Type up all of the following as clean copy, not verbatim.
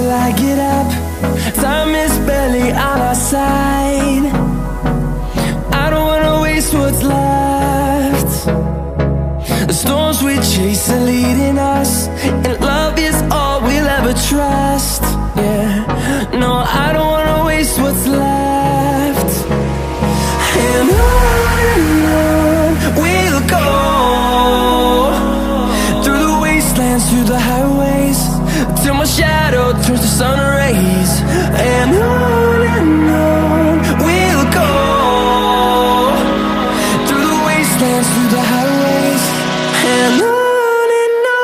till I get up. Time is barely on our side. I don't wanna waste what's left. The storms we chase are leading us, and love is all we'll ever trust. Yeah, no, I don't wanna waste what's left. And on we'll go, through the wastelands, through the highways, till my shadow turns to sun rays. And on we'll go, through the wastelands, through the highways, and on we'll go.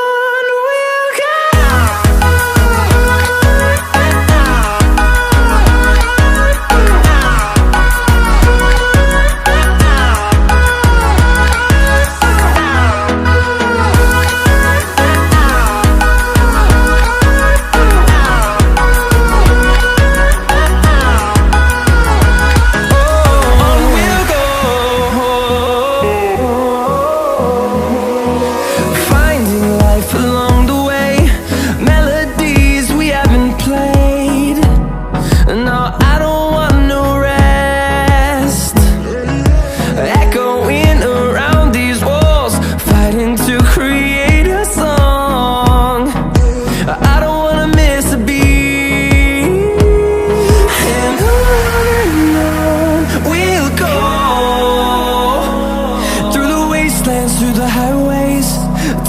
Through the highways,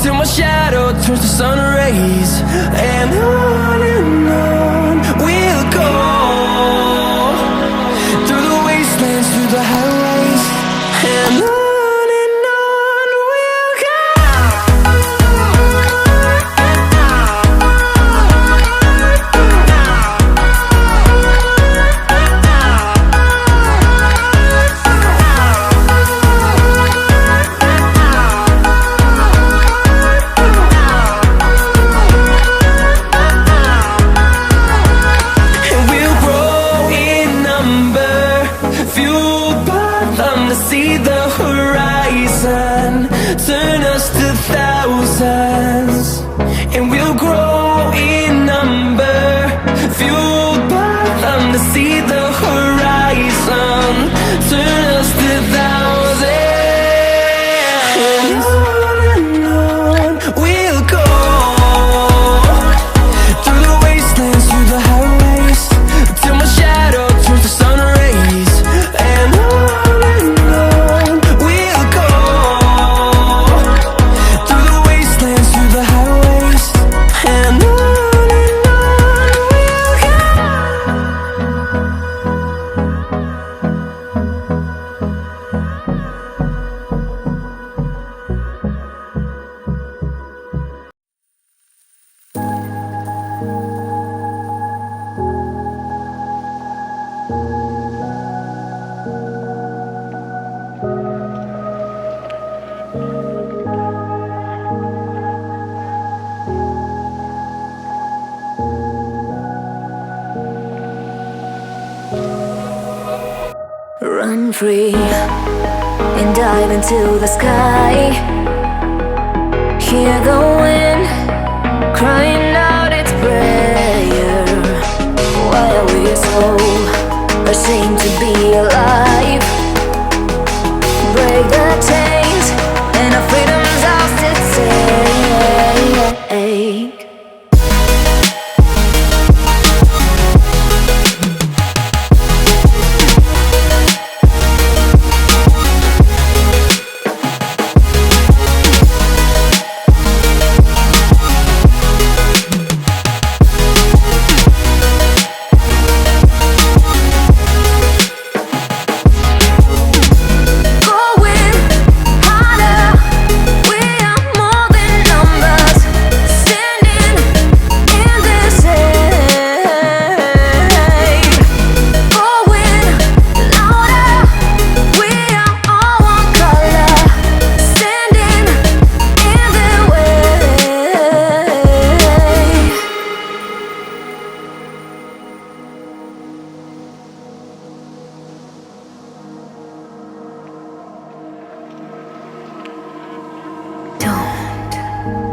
till my shadow turns to sun rays. And on we'll go, through the wastelands, through the highways, and on we'll go. See the horizon turn us to thousands, and we'll grow in number, fueled by them. To see the horizon turn us to thousands, and on we'll go, through the wastelands, through the highways, till my shadow turns to sun rays. And run free and dive into the sky. Hear the wind crying out its prayer. Why are we so ashamed to be alive? Break the chains and our freedom's ours to take.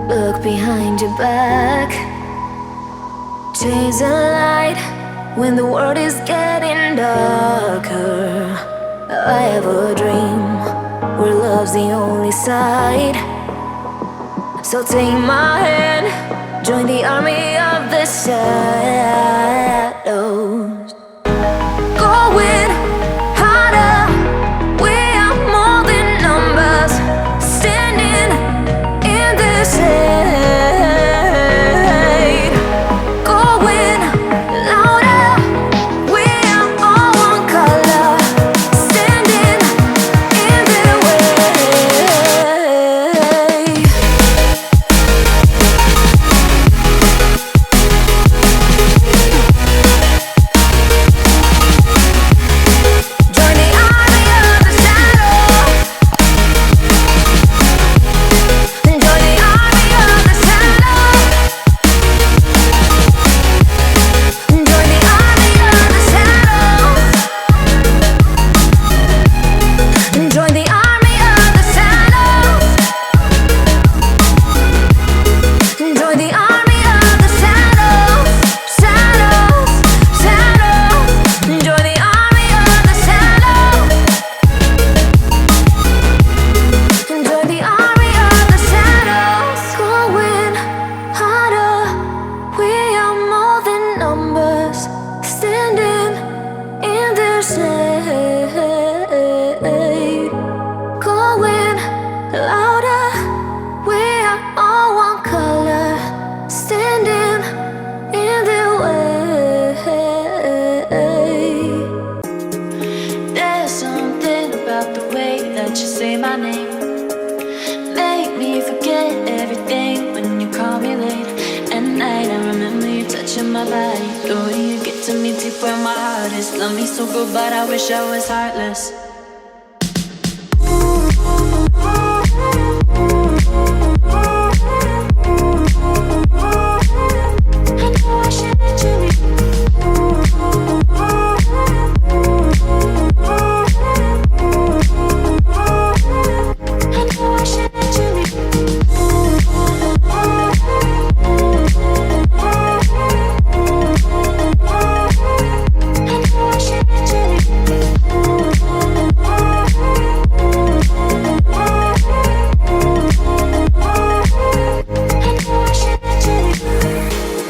Look behind your back. Chase a light when the world is getting darker. I have a dream where love's the only side. So take my hand, join the army of the shadows. Going harder, we are more than numbers, standing in the shade. Going louder, we are all one color, standing in the way. Join the army of the shadows. Join the army of the shadows. Join the army of the shadows. Join the army of the shadows. Join the army of the shadows. Shadows, shadows. Join the army of the shadows. Join the army of the shadows. Going harder, we are more than numbers, standing in the shade. Going louder, we are all one color, standing in the way. There's something about the way that you say my name, make me forget everything when you call me late at night. I remember you touching my body, the way you get to me deep where my heart is. Love me so good, but I wish I was heartless. I know I shouldn't do it. I know I shouldn't do it. I know I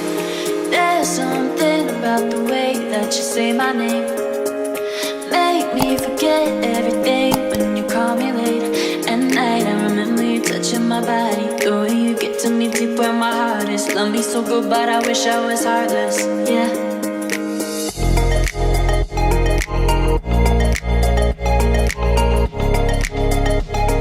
shouldn't do it. There's something about the way that you say my name, make me forget everything when you call me late at night. I remember you touching my body, the way you get to me deep where my heart is. Love me so good, but I wish I was heartless. Yeah.